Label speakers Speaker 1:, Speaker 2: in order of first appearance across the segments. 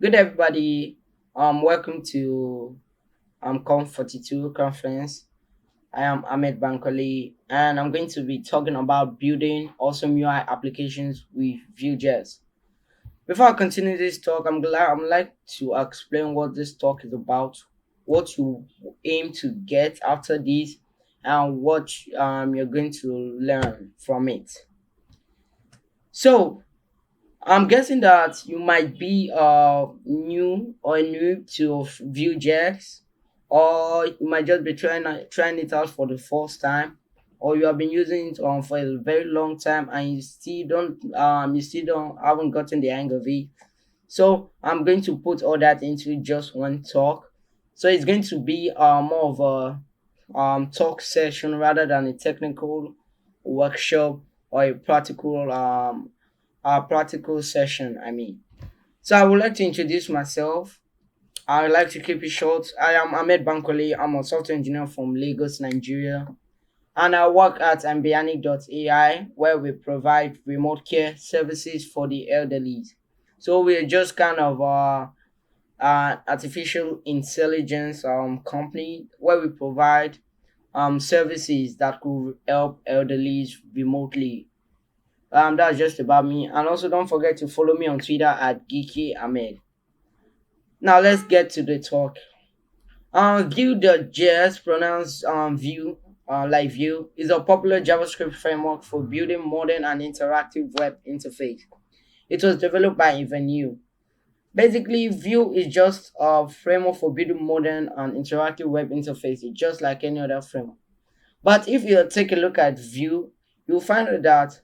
Speaker 1: Good everybody. Welcome to Conf42 conference. I am Ahmed Bankole, and I'm going to be talking about building awesome UI applications with Vue.js. Before I continue this talk, I'm like to explain what this talk is about, what you aim to get after this, and what you're going to learn from it. So I'm guessing that you might be new or new to Vue.js, or you might just be trying it out for the first time, or you have been using it for a very long time and you still don't haven't gotten the hang of it. So I'm going to put all that into just one talk. So it's going to be more of a talk session rather than a technical workshop or a practical session. So I would like to introduce myself. I would like to keep it short. I am Ahmed Bankole. I'm a software engineer from Lagos, Nigeria, and I work at Ambiantic.ai, where we provide remote care services for the elderly. So we're just kind of artificial intelligence company where we provide services that could help elderly remotely. That's just about me. And also don't forget to follow me on Twitter at Geeky Ahmed. Now let's get to the talk. Vue.js, pronounced Vue, like Vue, is a popular JavaScript framework for building modern and interactive web interface. It was developed by VUE. Basically, Vue is just a framework for building modern and interactive web interfaces, just like any other framework. But if you take a look at Vue, you'll find that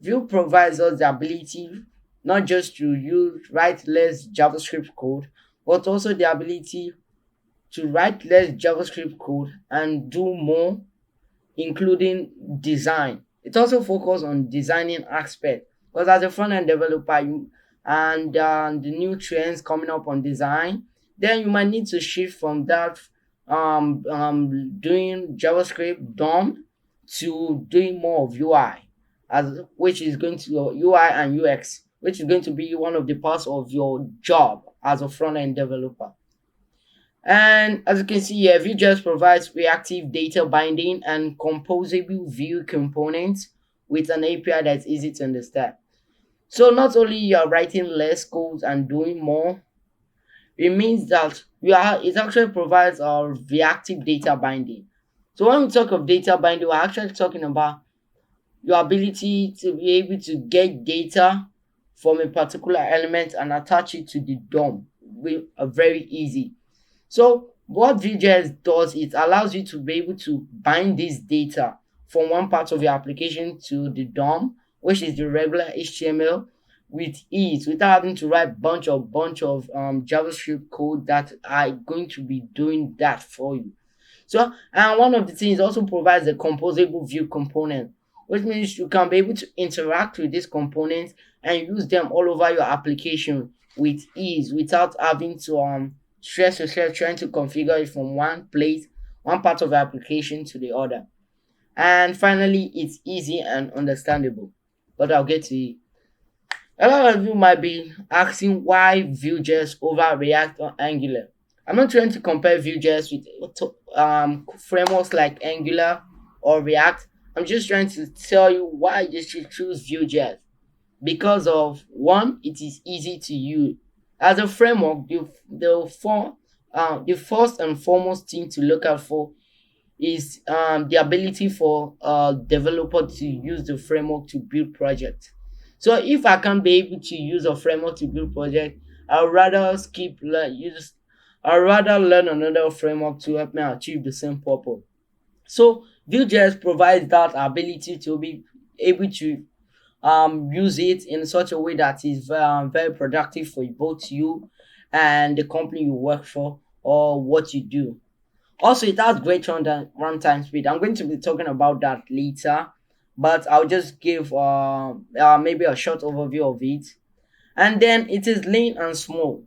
Speaker 1: Vue provides us the ability not just to write less JavaScript code, but also the ability to write less JavaScript code and do more, including design. It also focuses on designing aspect because as a front end developer, the new trends coming up on design, then you might need to shift from that doing JavaScript DOM to doing more of UI, as which is going to UI and UX, which is going to be one of the parts of your job as a front end developer. And as you can see here, Vue.js provides reactive data binding and composable view components with an API that's easy to understand. So not only you are writing less code and doing more, it means that it actually provides a reactive data binding. So when we talk of data binding, we're actually talking about your ability to be able to get data from a particular element and attach it to the DOM. Very easy. So what Vue.js does, it allows you to be able to bind this data from one part of your application to the DOM, which is the regular HTML, with ease without having to write bunch of JavaScript code that are going to be doing that for you. So, and one of the things also provides a composable view component, which means you can be able to interact with these components and use them all over your application with ease without having to stress yourself trying to configure it from one part of the application to the other. And finally, it's easy and understandable. But I'll get to it. A lot of you might be asking why Vue.js over React or Angular. I'm not trying to compare Vue.js with frameworks like Angular or React. I'm just trying to tell you why you should choose Vue.js. Because of one, it is easy to use. As a framework, the first and foremost thing to look out for is the ability for a developer to use the framework to build projects. So if I can't be able to use a framework to build project, I'd rather learn another framework to help me achieve the same purpose. So Vue.js provides that ability to be able to use it in such a way that is very productive for both you and the company you work for or what you do. Also, it has great runtime speed. I'm going to be talking about that later, but I'll just give maybe a short overview of it. And then it is lean and small.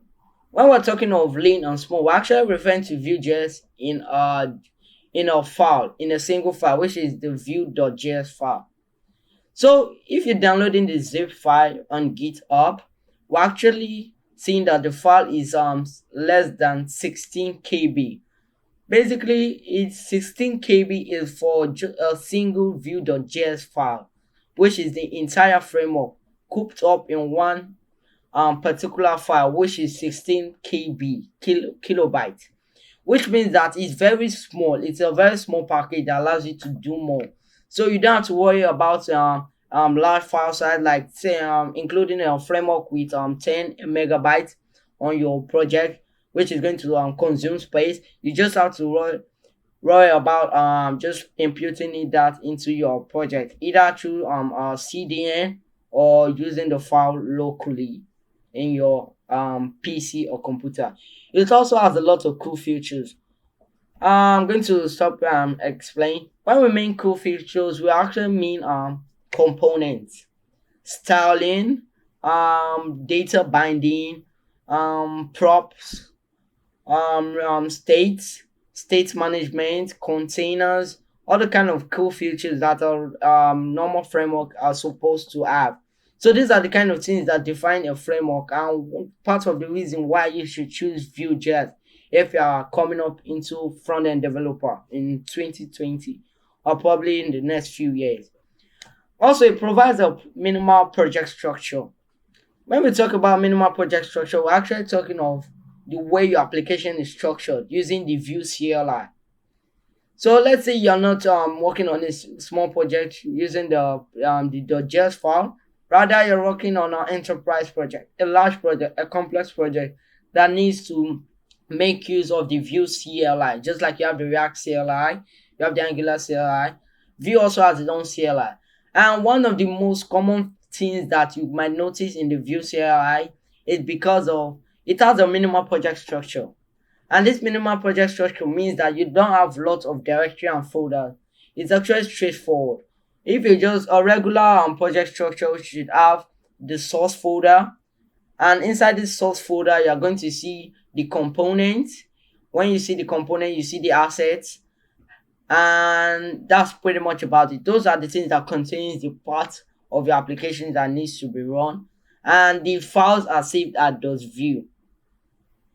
Speaker 1: When we're talking of lean and small, we're actually referring to Vue.js in a single file, which is the Vue.js file. So if you're downloading the zip file on GitHub, we're actually seeing that the file is less than 16 KB. Basically, it's 16 KB is for a single Vue.js file, which is the entire framework cooped up in one particular file, which is 16 KB kilobyte, which means that it's very small. It's a very small package that allows you to do more. So you don't have to worry about large file size, like say including a framework with 10 megabytes on your project, which is going to consume space. You just have to worry about just imputing that into your project, either through CDN or using the file locally in your PC or computer. It also has a lot of cool features. I'm going to stop explain. When we mean cool features, we actually mean components, styling, data binding, props, state management, containers, all the kind of cool features that our normal framework are supposed to have. So these are the kind of things that define a framework, and part of the reason why you should choose Vue.js if you are coming up into front-end developer in 2020 or probably in the next few years. Also, it provides a minimal project structure. When we talk about minimal project structure, we're actually talking of the way your application is structured using the Vue CLI. So let's say you're not working on a small project using the JS file. Rather, you're working on an enterprise project, a large project, a complex project that needs to make use of the Vue CLI. Just like you have the React CLI, you have the Angular CLI. Vue also has its own CLI. And one of the most common things that you might notice in the Vue CLI is because of it has a minimal project structure. And this minimal project structure means that you don't have lots of directory and folders. It's actually straightforward. If you just a regular project structure, you should have the source folder, and inside this source folder, you are going to see the components. When you see the component, you see the assets, and that's pretty much about it. Those are the things that contains the part of your application that needs to be run, and the files are saved at .vue,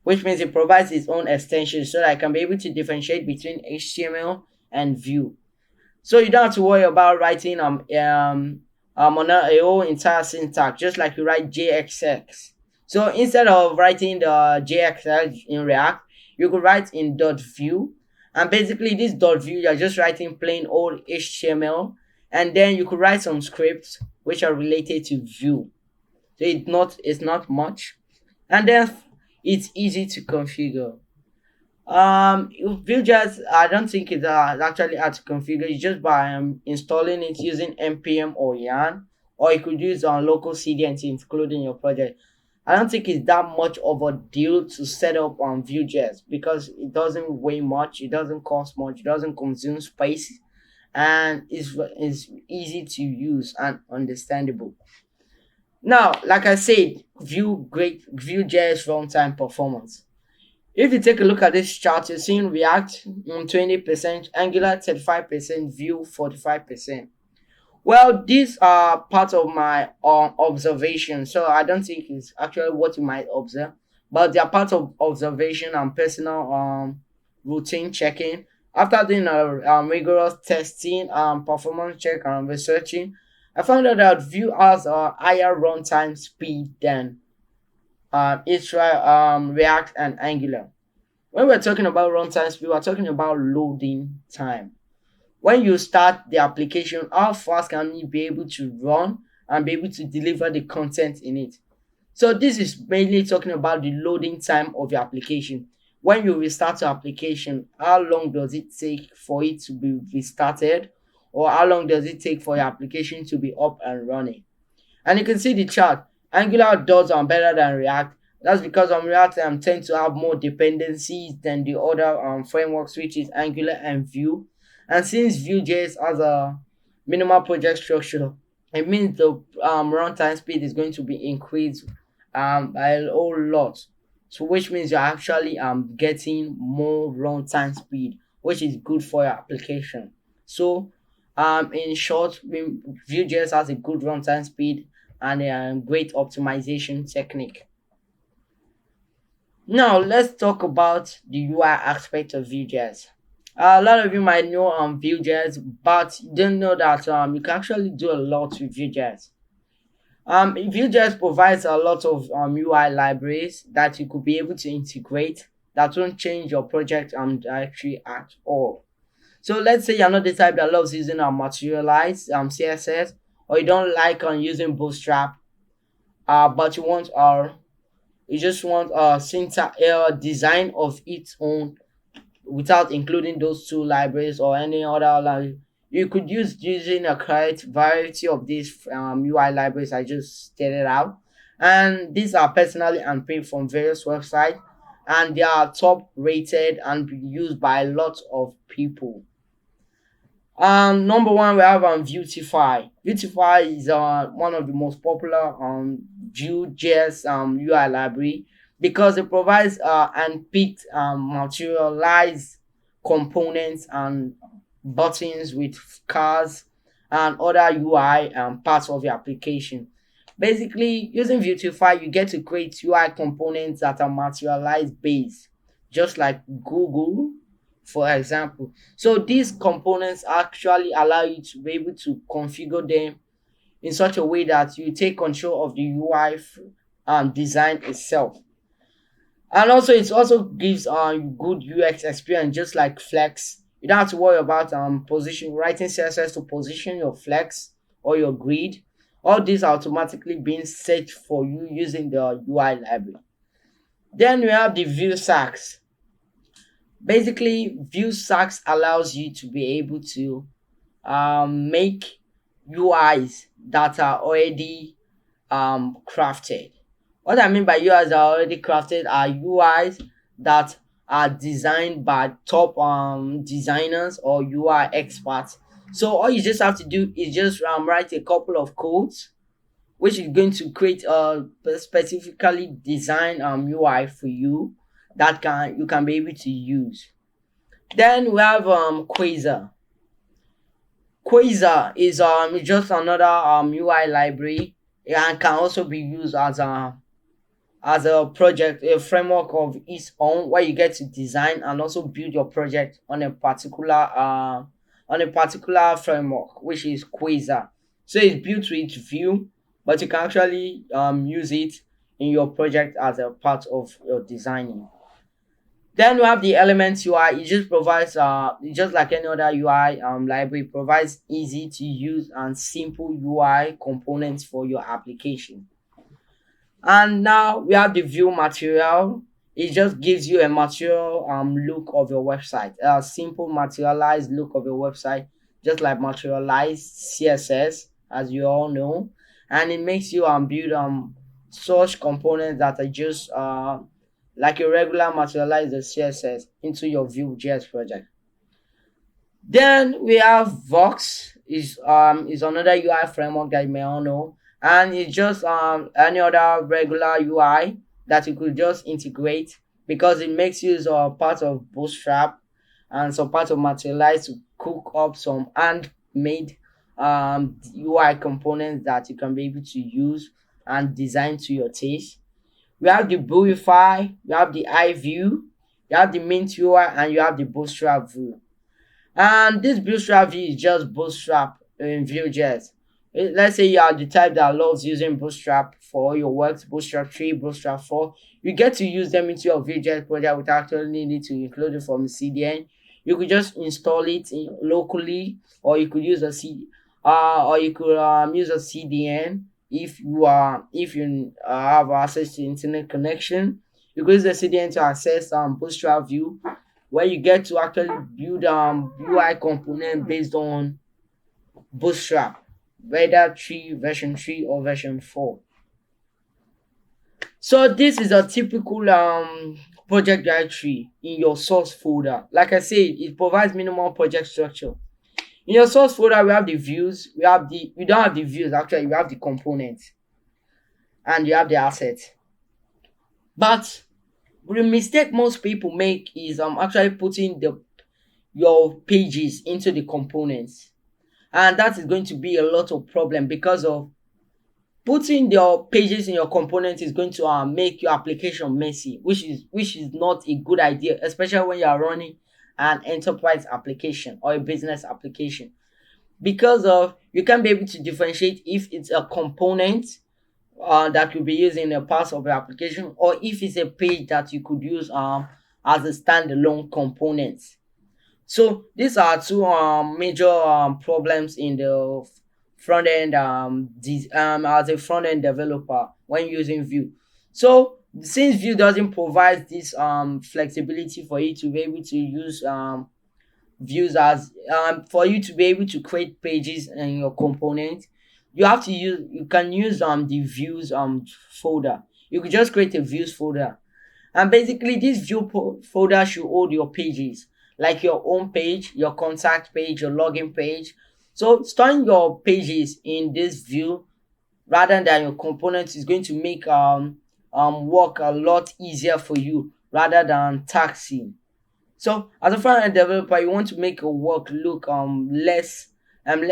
Speaker 1: which means it provides its own extension so that I can be able to differentiate between HTML and Vue. So you don't have to worry about writing on a whole entire syntax, just like you write JXX. So instead of writing the JXX in React, you could write in .vue, and basically this .vue, you're just writing plain old HTML, and then you could write some scripts which are related to Vue. So it's not much, and then it's easy to configure. Vue.js, I don't think it's actually hard to configure. It's just by installing it using npm or yarn, or you could use local CDN to include in your project. I don't think it's that much of a deal to set up on Vue.js because it doesn't weigh much, it doesn't cost much, it doesn't consume space, and it's easy to use and understandable. Now, like I said, Vue.js runtime performance. If you take a look at this chart, you're seeing React 20%, Angular 35%, Vue 45%. Well, these are part of my observation, so I don't think it's actually what you might observe, but they are part of observation and personal routine checking. After doing a rigorous testing, performance check, and researching, I found out that Vue has a higher runtime speed than React and Angular. When we're talking about runtime speed, we're talking about loading time. When you start the application, how fast can you be able to run and be able to deliver the content in it? So this is mainly talking about the loading time of your application. When you restart your application, how long does it take for it to be restarted, or how long does it take for your application to be up and running? And you can see the chart. Angular does better than React. That's because React tend to have more dependencies than the other frameworks, which is Angular and Vue. And since Vue.js has a minimal project structure, it means the runtime speed is going to be increased by a whole lot. So which means you're actually getting more runtime speed, which is good for your application. So in short, Vue.js has a good runtime speed and a great optimization technique. Now let's talk about the UI aspect of Vue.js. A lot of you might know Vue.js, but you don't know that you can actually do a lot with Vue.js. Vue.js provides a lot of UI libraries that you could be able to integrate that won't change your project directory at all. So let's say you're not the type that loves using materialized CSS, or you don't like using Bootstrap, but you just want a syntax design of its own without including those two libraries or any other library. You could use using a correct variety of these UI libraries I just stated out, and these are personally unpaid from various websites, and they are top rated and used by a lot of people. Number one, we have Vuetify. Vuetify is one of the most popular Vue.js UI library because it provides unpicked materialized components and buttons with cars and other UI parts of your application. Basically, using Vuetify, you get to create UI components that are materialized based, just like Google, for example. So these components actually allow you to be able to configure them in such a way that you take control of the UI design itself. And also it also gives good UX experience, just like Flex. You don't have to worry about position writing CSS to position your flex or your grid. All these are automatically being set for you using the UI library. Then we have the Vue Sax. Basically, Vue Sax allows you to be able to make UIs that are already crafted. What I mean by UIs that are already crafted are UIs that are designed by top designers or UI experts. So all you just have to do is just write a couple of codes which is going to create a specifically designed UI for you that you can be able to use. Then we have Quasar. Quasar is just another UI library and can also be used as a project, a framework of its own, where you get to design and also build your project on a particular framework, which is Quasar. So it's built with Vue, but you can actually use it in your project as a part of your designing. Then we have the Elements UI. It just provides just like any other UI library, provides easy to use and simple UI components for your application. And now we have the View Material. It just gives you a material look of your website, a simple materialized look of your website, just like materialized CSS, as you all know. And it makes you build such components that are just like a regular materialized CSS into your Vue.js project. Then we have Vox is another UI framework that you may all know, and it's just any other regular UI that you could just integrate because it makes use of part of Bootstrap and some part of Materialize to cook up some handmade UI components that you can be able to use and design to your taste. We have the Buoyify, we have the iView, you have the Mint UI, and you have the Bootstrap View. And this Bootstrap View is just Bootstrap in Vue.js. Let's say you are the type that loves using Bootstrap for all your works, Bootstrap 3, Bootstrap 4. You get to use them into your Vue.js project without actually needing to include it from CDN. You could just install it locally, or you could use or you could use a CDN if you have access to internet connection. You could use the CDN to access Bootstrap View, where you get to actually build UI component based on Bootstrap, whether version 3 or version 4. So this is a typical project directory in your source folder. Like I said, it provides minimal project structure. In your source folder, we have the views, we don't have the views actually, we have the components, and you have the assets. But the mistake most people make is actually putting your pages into the components, and that is going to be a lot of problem because of Putting your pages in your component is going to make your application messy, which is not a good idea, especially when you are running an enterprise application or a business application, because of you can't be able to differentiate if it's a component that you'll be using in a part of your application, or if it's a page that you could use as a standalone component. So these are two major problems in the front end as a front end developer when using Vue. So since Vue doesn't provide this flexibility for you to be able to use views as for you to be able to create pages in your component, you can use the views folder. You could just create a views folder, and basically this folder should hold your pages, like your home page, your contact page, your login page. So storing your pages in this view rather than your components is going to make work a lot easier for you rather than taxing. So as a front-end developer, you want to make your work look less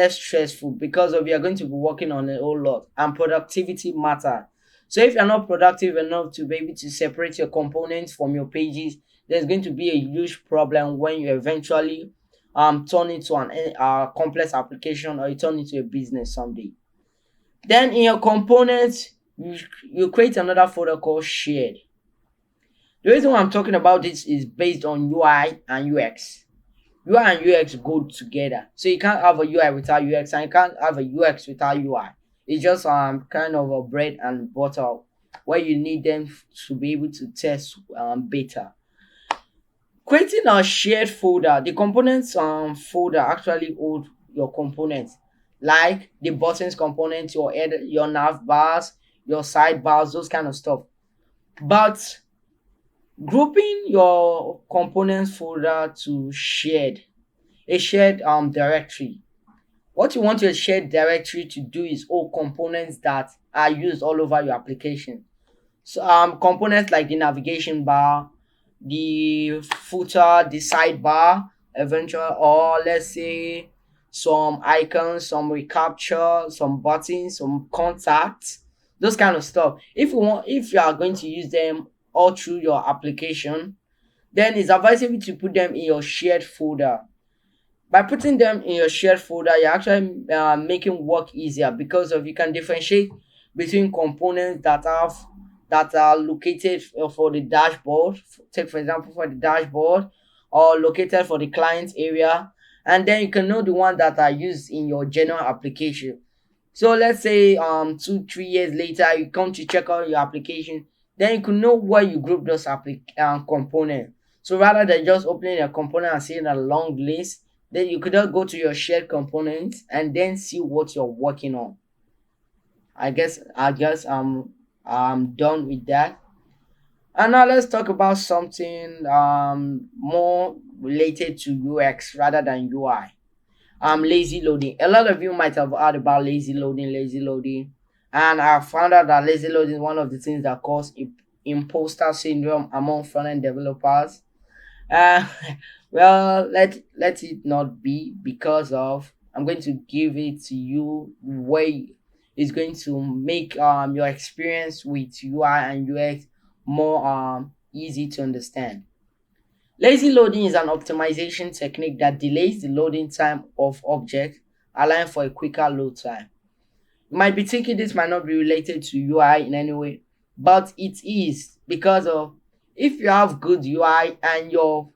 Speaker 1: stressful, because of you are going to be working on a whole lot, and productivity matter. So if you're not productive enough to be able to separate your components from your pages, there's going to be a huge problem when you eventually turn into an complex application, or you turn into a business someday. Then in your components, you create another folder called shared. The reason why I'm talking about this is based on UI and UX. UI and UX go together. So you can't have a UI without UX, and you can't have a UX without UI. It's just kind of a bread and butter where you need them to be able to test better. Creating a shared folder, the components folder actually hold your components, like the buttons component, your nav bars, your sidebars, those kind of stuff. But grouping your components folder to a shared directory. What you want your shared directory to do is all components that are used all over your application. So components like the navigation bar, the footer, the sidebar, eventual, or let's say some icons, some recapture, some buttons, some contacts, those kind of stuff. If you are going to use them all through your application, then it's advisable to put them in your shared folder. By putting them in your shared folder, you're actually making work easier, because of you can differentiate between components that are located for the dashboard. Take for example for the dashboard, or located for the client area, and then you can know the one that are used in your general application. So let's say 2-3 years later you come to check out your application, then you can know where you group those components. So rather than just opening a component and seeing a long list, then you could just go to your shared components and then see what you're working on. I guess I'm done with that. And now let's talk about something more related to UX rather than UI. Lazy loading. A lot of you might have heard about lazy loading. And I found out that lazy loading is one of the things that cause imposter syndrome among front-end developers. Uh, well, let it not be, because of I'm going to give it to you way is going to make your experience with UI and UX more easy to understand. Lazy loading is an optimization technique that delays the loading time of objects, allowing for a quicker load time. You might be thinking this might not be related to UI in any way, but it is, because of if you have good UI and your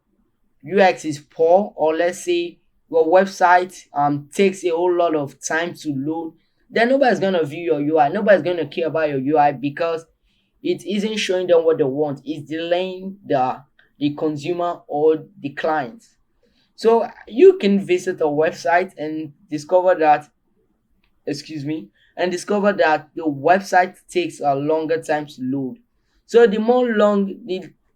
Speaker 1: UX is poor, or let's say your website takes a whole lot of time to load, then nobody's gonna view your UI. Nobody's gonna care about your UI, because it isn't showing them what they want. It's delaying the consumer or the client. So you can visit a website and discover that, excuse me, and discover that the website takes a longer time to load. So the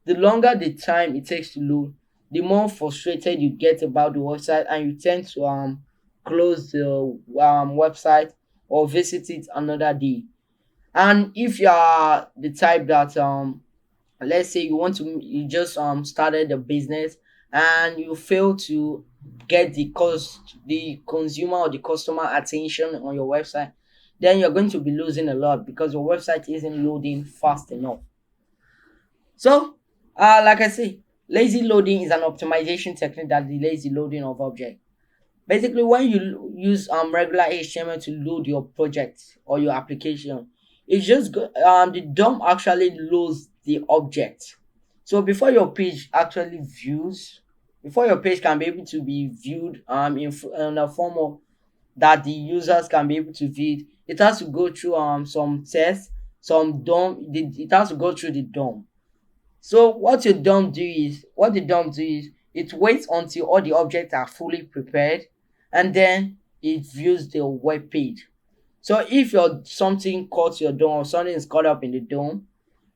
Speaker 1: longer the time it takes to load, the more frustrated you get about the website, and you tend to close the website or visit it another day. And if you are the type that let's say you just started a business and you fail to get the consumer or the customer attention on your website, then you're going to be losing a lot because your website isn't loading fast enough. So, like I say, lazy loading is an optimization technique that delays the loading of objects. Basically, when you use regular HTML to load your project or your application, it's just the DOM actually loads the object. So before your page can be able to be viewed in a form of that the users can be able to view it, it has to go through some tests, some DOM. It has to go through the DOM. So what the DOM do is it waits until all the objects are fully prepared, and then it views the web page. So if your something caught your DOM or something is caught up in the DOM,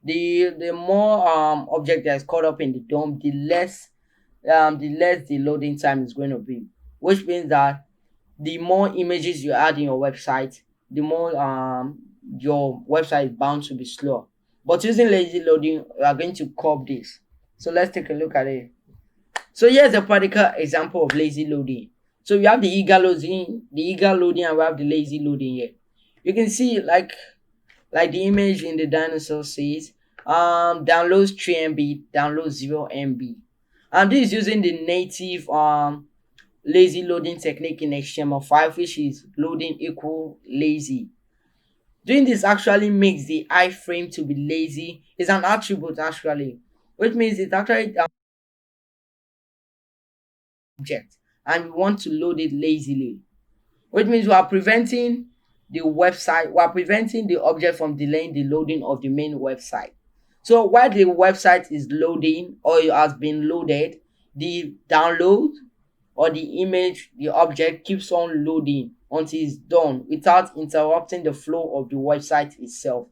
Speaker 1: the more object that is caught up in the DOM, the less the loading time is going to be. Which means that the more images you add in your website, the more your website is bound to be slow. But using lazy loading, we are going to curb this. So let's take a look at it. So here's a practical example of lazy loading. So we have the eager loading, and we have the lazy loading here. You can see like the image in the dinosaur says, downloads 3 MB, downloads 0 MB. And this is using the native lazy loading technique in HTML5, which is loading equal lazy. Doing this actually makes the iframe to be lazy. It's an attribute actually, which means it's actually an object, and we want to load it lazily, which means we are preventing the object from delaying the loading of the main website. So while the website is loading or it has been loaded, the download or the image, the object keeps on loading until it's done without interrupting the flow of the website itself.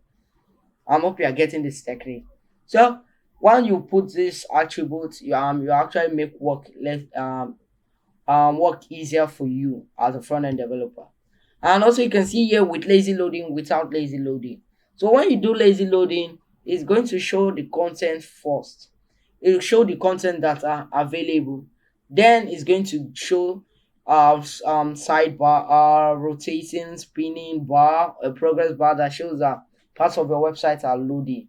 Speaker 1: I hope you are getting this technique. So when you put this attribute, you actually make work easier for you as a front end developer. And also you can see here with lazy loading, without lazy loading. So when you do lazy loading, it's going to show the content first. It will show the content that are available. Then it's going to show sidebar, rotating, spinning bar, a progress bar that shows that parts of your website are loading.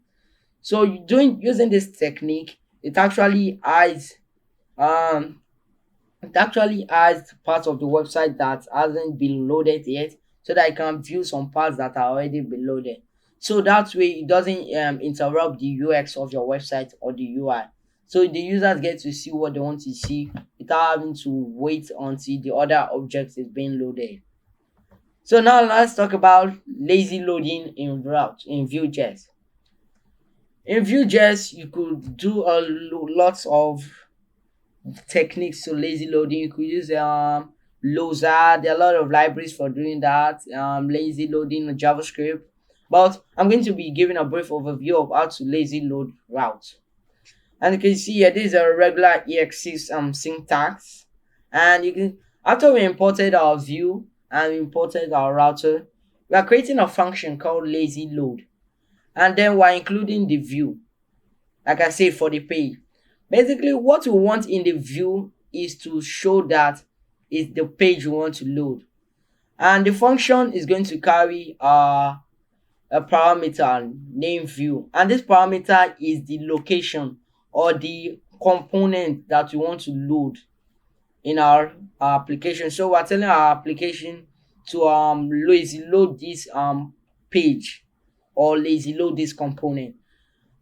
Speaker 1: So using this technique, um it actually adds parts of the website that hasn't been loaded yet, so that I can view some parts that are already been loaded. So that way it doesn't interrupt the UX of your website or the UI. So the users get to see what they want to see without having to wait until the other object is being loaded. So now let's talk about lazy loading in Vue.js. In Vue.js, you could do lots of techniques to lazy loading. You could use Loza. There are a lot of libraries for doing that. Lazy loading JavaScript. But I'm going to be giving a brief overview of how to lazy load routes. And you can see here, this is a regular ex6 syntax. And you can, after we imported our view and we imported our router, we are creating a function called lazy load. And then we're including the view, like I said, for the page. Basically, what we want in the view is to show that it's the page we want to load. And the function is going to carry a parameter named view. And this parameter is the location or the component that we want to load in our application. So we're telling our application to lazy load this page or lazy load this component.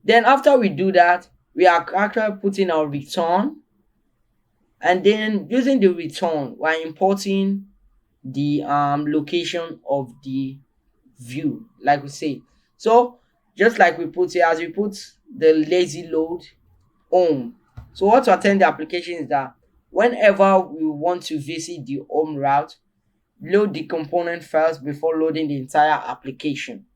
Speaker 1: Then after we do that, we are actually putting our return, and then using the return, we're importing the location of the view, like we say. So just like we put here, as we put the lazy load home. So what to attend the application is that whenever we want to visit the home route, load the component first before loading the entire application.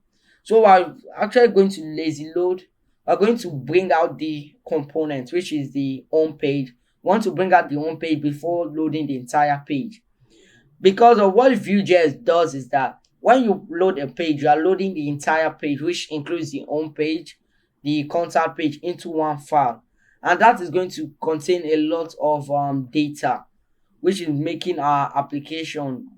Speaker 1: So we're actually going to lazy load. We're going to bring out the component, which is the home page. We want to bring out the home page before loading the entire page. Because of what Vue.js does is that when you load a page, you are loading the entire page, which includes the home page, the contact page, into one file. And that is going to contain a lot of data, which is making our application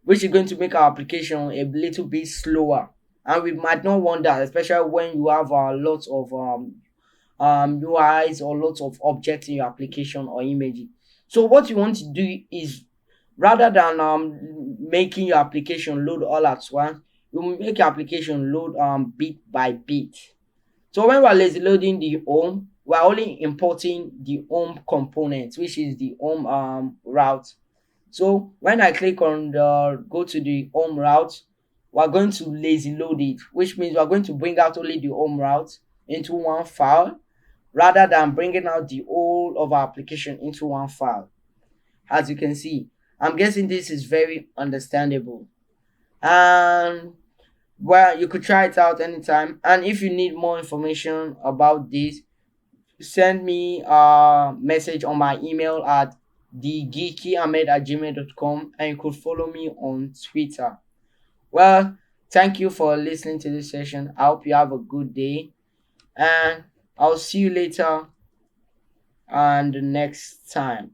Speaker 1: which is going to make our application a little bit slower. And we might not want that, especially when you have lots of UIs or lots of objects in your application or imaging. So what you want to do is, rather than making your application load all at once, you make your application load bit by bit. So when we're lazy loading the home, we're only importing the home component, which is the home route. So when I click on the go to the home route, we're going to lazy load it, which means we're going to bring out only the home route into one file rather than bringing out the whole of our application into one file. As you can see, I'm guessing this is very understandable. And well, you could try it out anytime. And if you need more information about this, send me a message on my email at thegeekyahmed@gmail.com, and you could follow me on Twitter. Well, thank you for listening to this session. I hope you have a good day, and I'll see you later and the next time.